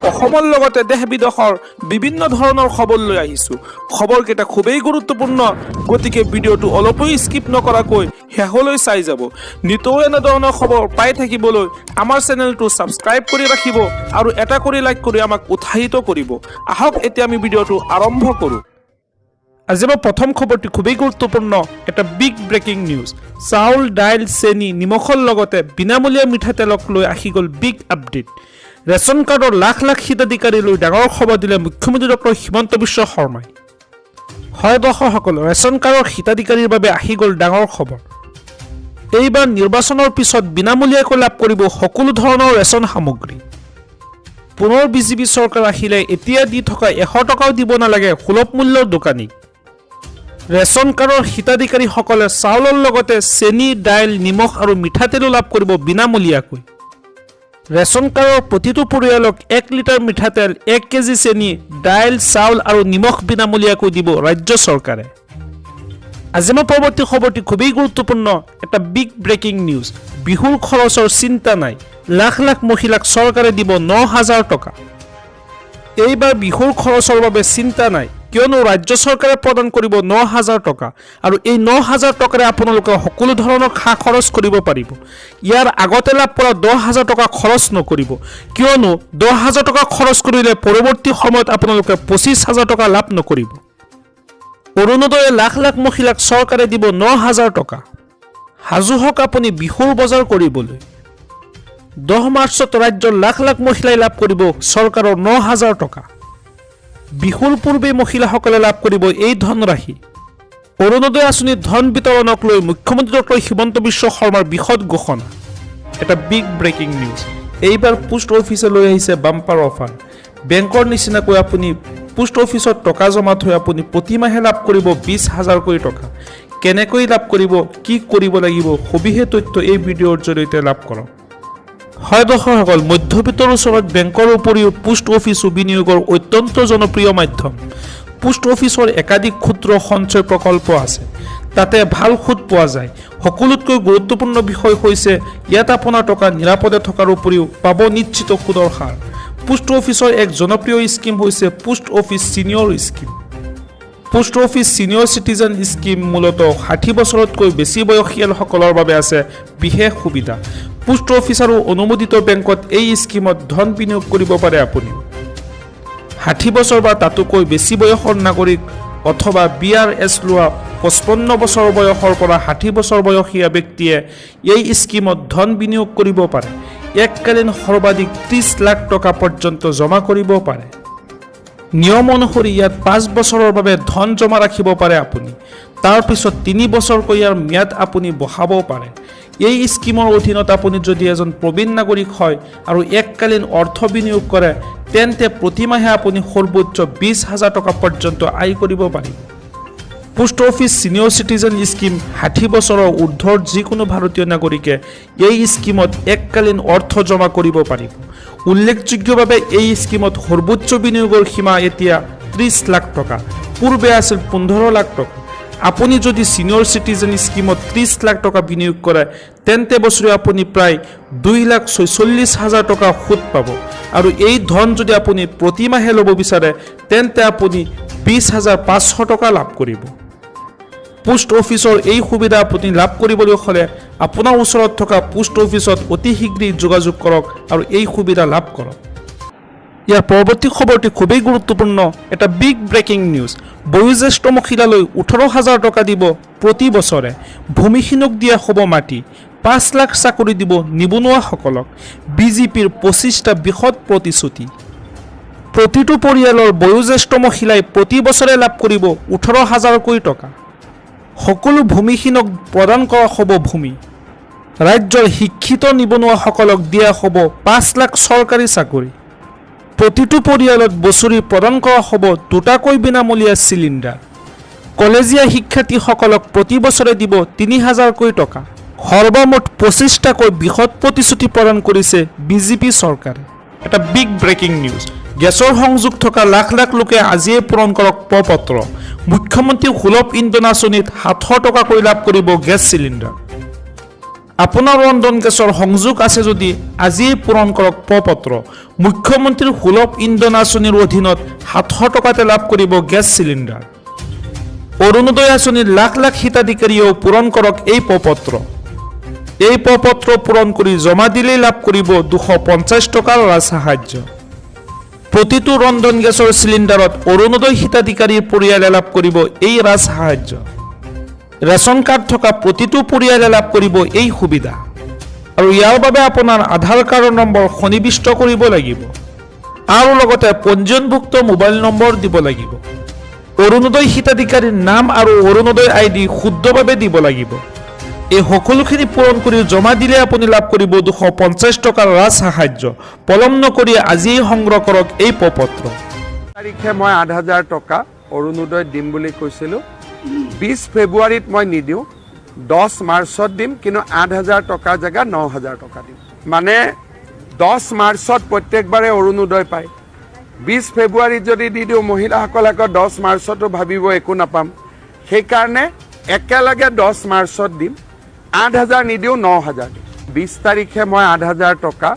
অসমৰ লগতে দেশ বিদেশৰ বিভিন্ন ধৰণৰ খবৰ লৈ আহিছো। খবৰকেইটা খুবেই গুৰুত্বপূৰ্ণ, গতিকে ভিডিঅ'টো অলপো স্কিপ নকৰাকৈ শেষলৈ চাই যাব। নিতৌ এনেধৰণৰ খবৰ পাই থাকিবলৈ আমাৰ চেনেলটো ছাবস্ক্ৰাইব কৰি ৰাখিব আৰু এটা কৰি লাইক কৰি আমাক উৎসাহিত কৰিব। আহক এতিয়া আমি ভিডিঅ'টো আৰম্ভ কৰোঁ। আজি আমাৰ প্ৰথম খবৰটি খুবেই গুৰুত্বপূৰ্ণ, এটা বিগ ব্ৰেকিং নিউজ। চাউল, দাইল, চেনি, নিমখৰ লগতে বিনামূলীয়া মিঠাতেলক লৈ আহি গ'ল বিগ আপডেট। ৰেচন কাৰ্ডৰ লাখ লাখ হিতাধিকাৰীলৈ ডাঙৰ খবৰ দিলে মুখ্যমন্ত্ৰী ডক্টৰ হিমন্ত বিশ্ব শৰ্মাই। হয় দৰ্শকসকল, ৰেচন কাৰ্ডৰ হিতাধিকাৰীৰ বাবে আহি গ'ল ডাঙৰ খবৰ। এইবাৰ নিৰ্বাচনৰ পিছত বিনামূলীয়াকৈ লাভ কৰিব সকলো ধৰণৰ ৰেচন সামগ্ৰী। পুনৰ বিজেপি চৰকাৰ আহিলে এতিয়া দি থকা 100 টকাও দিব নালাগে সুলভ মূল্যৰ দোকানীক। ৰেচন কাৰ্ডৰ হিতাধিকাৰীসকলে চাউলৰ লগতে চেনি, দাইল, নিমখ আৰু মিঠাতেলো লাভ কৰিব বিনামূলীয়াকৈ। ৰেচন কাৰ্ডৰ প্ৰতিটো পৰিয়ালক 1 লিটাৰ মিঠাতেল, 1 কেজি চেনি, দাইল, চাউল আৰু নিমখ বিনামূলীয়াকৈ দিব ৰাজ্য চৰকাৰে। আজি মই পৰৱৰ্তী খবৰটি খুবেই গুৰুত্বপূৰ্ণ, এটা বিগ ব্ৰেকিং নিউজ। বিহুৰ খৰচৰ চিন্তা নাই, লাখ লাখ মহিলাক চৰকাৰে দিব 9,000 টকা। এইবাৰ বিহুৰ খৰচৰ বাবে চিন্তা নাই, কিয়নো ৰাজ্য চৰকাৰে প্ৰদান কৰিব 9,000 টকা আৰু এই 9,000 টকাৰে আপোনালোকে সকলো ধৰণৰ খা খৰচ কৰিব পাৰিব। ইয়াৰ আগতে লাভ কৰা 10,000 টকা খৰচ নকৰিব, কিয়নো 10,000 টকা খৰচ কৰিলে পৰৱৰ্তী সময়ত আপোনালোকে 25,000 টকা লাভ নকৰিব। অৰুণোদয়ে লাখ লাখ মহিলাক চৰকাৰে দিব 9,000 টকা। সাজু হওক আপুনি বিহুৰ বজাৰ কৰিবলৈ। 10 মাৰ্চত ৰাজ্যৰ লাখ লাখ মহিলাই লাভ কৰিব চৰকাৰৰ 9,000 টকা। বিহুৰ পূৰ্বে মহিলাসকলে লাভ কৰিব এই ধনৰাশি। অৰুণোদয় আঁচনিৰ ধন বিতৰণক লৈ মুখ্যমন্ত্ৰী ডক্টৰ হিমন্ত বিশ্ব শৰ্মাৰ বিশদ ঘোষণা। এটা বিগ ব্ৰেকিং নিউজ। এইবাৰ পোষ্ট অফিচে লৈ আহিছে বাম্পাৰ অফাৰ। বেংকৰ নিচিনাকৈ আপুনি পোষ্ট অফিচত টকা জমা থৈ আপুনি প্ৰতিমাহে লাভ কৰিব 20,000কৈ টকা। কেনেকৈ লাভ কৰিব, কি কৰিব লাগিব, সবিশেষ তথ্য এই ভিডিঅ'ৰ জৰিয়তে লাভ কৰক। হয় দৰ্শকসকল, মধ্যবিত্তৰ ওচৰত বেংকৰ উপৰিও পোষ্ট অফিচো বিনিয়োগৰ অত্যন্ত জনপ্ৰিয় মাধ্যম। পোষ্ট অফিচৰ একাধিক ক্ষুদ্ৰ সঞ্চয় প্ৰকল্প আছে, তাতে ভাল সুদ পোৱা যায়। সকলোতকৈ গুৰুত্বপূৰ্ণ বিষয় হৈছে ইয়াত আপোনাৰ টকা নিৰাপদে থকাৰ উপৰিও পাব নিশ্চিত সুদৰ হাৰ। পোষ্ট অফিচৰ এক জনপ্ৰিয় স্কিম হৈছে post office senior scheme. Post office senior citizen scheme মূলতঃ 60 বছৰতকৈ বেছি বয়সীয়ালসকলৰ বাবে আছে বিশেষ সুবিধা। পোষ্ট অফিচ আৰু অনুমোদিত বেংকত এই স্কিমত ধন বিনিয়োগ কৰিব পাৰে আপুনি। 60 বছৰ বা তাতোকৈ বেছি বয়সৰ নাগৰিক অথবা BRS লোৱা 55 বছৰ বয়সৰ পৰা 60 বছৰ বয়সীয়া ব্যক্তিয়ে এই স্কিমত ধন বিনিয়োগ কৰিব পাৰে। এককালীন সৰ্বাধিক 30 লাখ টকা পৰ্যন্ত জমা কৰিব পাৰে। নিয়ম অনুসৰি ইয়াত 5 বছৰৰ বাবে ধন জমা ৰাখিব পাৰে আপুনি। তাৰ পিছত 3 বছৰকৈ ইয়াৰ ম্যাদ আপুনি বঢ়াব পাৰে। এই স্কিমৰ অধীনত আপুনি যদি এজন প্ৰবীণ নাগৰিক হয় আৰু এককালীন অৰ্থ বিনিয়োগ কৰে, তেন্তে প্ৰতিমাহে আপুনি সৰ্বোচ্চ 20,000 টকা পৰ্যন্ত আয় কৰিব পাৰিব। Post office senior citizen scheme 60 বছৰৰ ঊৰ্ধৰ যিকোনো ভাৰতীয় নাগৰিকে এই স্কিমত এককালীন অৰ্থ জমা কৰিব পাৰিব। উল্লেখযোগ্যভাৱে এই স্কিমত সৰ্বোচ্চ বিনিয়োগৰ সীমা এতিয়া 30 লাখ টকা, পূৰ্বে আছিল 15 লাখ টকা। আপুনি যদি ছিনিয়ৰ চিটিজেন স্কিমত 30 লাখ টকা বিনিয়োগ কৰে, তেন্তে বছৰি আপুনি প্ৰায় 2,46,000 টকা সুদ পাব আৰু এই ধন যদি আপুনি প্ৰতিমাহে ল'ব বিচাৰে, তেন্তে আপুনি 20,500 টকা লাভ কৰিব। পোষ্ট অফিচৰ এই সুবিধা আপুনি লাভ কৰিবলৈ হ'লে আপোনাৰ ওচৰত থকা পোষ্ট অফিচত অতি শীঘ্ৰেই যোগাযোগ কৰক আৰু এই সুবিধা লাভ কৰক। ইয়াৰ পৰৱৰ্তী খবৰটি খুবেই গুৰুত্বপূৰ্ণ, এটা বিগ ব্ৰেকিং নিউজ। বয়োজ্যেষ্ঠ মহিলালৈ 18,000 টকা দিব প্ৰতি বছৰে। ভূমিহীনক দিয়া হ'ব মাটি। 5 লাখ চাকৰি দিব নিবনুৱাসকলক। বিজেপিৰ 25টা বৃহৎ প্ৰতিশ্ৰুতি। প্ৰতিটো পৰিয়ালৰ বয়োজ্যেষ্ঠ মহিলাই প্ৰতি বছৰে লাভ কৰিব 18,000কৈ টকা। সকলো ভূমিহীনক প্ৰদান কৰা হ'ব ভূমি। ৰাজ্যৰ শিক্ষিত নিবনুৱাসকলক দিয়া হ'ব 5 লাখ চৰকাৰী চাকৰি। প্ৰতিটো পৰিয়ালত বছৰি প্ৰদান কৰা হ'ব 2টাকৈ বিনামূলীয়া চিলিণ্ডাৰ। কলেজীয়া শিক্ষাৰ্থীসকলক প্ৰতি বছৰে দিব 3,000কৈ টকা। সৰ্বমুঠ 25টাকৈ বৃহৎ প্ৰতিশ্ৰুতি প্ৰদান কৰিছে বিজেপি চৰকাৰে। এটা বিগ ব্ৰেকিং নিউজ। গেছৰ সংযোগ থকা লাখ লাখ লোকে আজিয়ে পূৰণ কৰক প্ৰ-পত্ৰ। মুখ্যমন্ত্ৰী সুলভ ইন্ধন আঁচনিত 700 টকাকৈ লাভ কৰিব গেছ চিলিণ্ডাৰ। আপোনাৰ ৰন্ধন গেছৰ সংযোগ আছে যদি আজিয়ে পূৰণ কৰক প্ৰ-পত্ৰ। মুখ্যমন্ত্ৰীৰ সুলভ ইন্ধন আঁচনিৰ অধীনত 700 টকাতে লাভ কৰিব গেছ চিলিণ্ডাৰ। অৰুণোদয় আঁচনিৰ লাখ লাখ হিতাধিকাৰীয়েও পূৰণ কৰক এই প্ৰ-পত্ৰ। এই প্ৰ-পত্ৰ পূৰণ কৰি জমা দিলেই লাভ কৰিব 250 টকাৰ ৰাজসাহায্য। প্ৰতিটো ৰন্ধন গেছৰ চিলিণ্ডাৰত অৰুণোদয় হিতাধিকাৰীৰ পৰিয়ালে লাভ কৰিব এই ৰাজসাহায্য। ৰেচন কাৰ্ড থকা প্ৰতিটো পৰিয়ালে লাভ কৰিব এই সুবিধা। আৰু ইয়াৰ বাবে আপোনাৰ আধাৰ কাৰ্ডৰ নম্বৰ সন্নিৱিষ্ট কৰিব লাগিব আৰু লগতে পঞ্জীয়নভুক্ত মোবাইল নম্বৰ দিব লাগিব। অৰুণোদয় হিতাধিকাৰীৰ নাম আৰু অৰুণোদয় আইডি শুদ্ধভাৱে দিব লাগিব। এই সকলোখিনি পূৰণ কৰি জমা দিলে আপুনি লাভ কৰিব 250 টকাৰ ৰাজসাহায্য। পলম নকৰি আজিয়েই সংগ্ৰহ কৰক এই প্ৰ-পত্ৰ। তাৰিখে মই 8,000 টকা অৰুণোদয় দিম বুলি কৈছিলোঁ। 20 ফেব্ৰুৱাৰীত মই নিদিওঁ, 10 মাৰ্চত দিম, কিন্তু 8,000 টকাৰ জেগাত 9,000 টকা দিম। মানে 10 মাৰ্চত প্ৰত্যেকবাৰে অৰুণোদয় পায়। 20 ফেব্ৰুৱাৰীত যদি দি দিওঁ, মহিলাসকলে আকৌ 10 মাৰ্চতো ভাবিব একো নাপাম। সেইকাৰণে একেলগে 10 মাৰ্চত দিম, 8,000 নিদিওঁ, 9,000 দিম। 20 তাৰিখে মই 8,000 টকা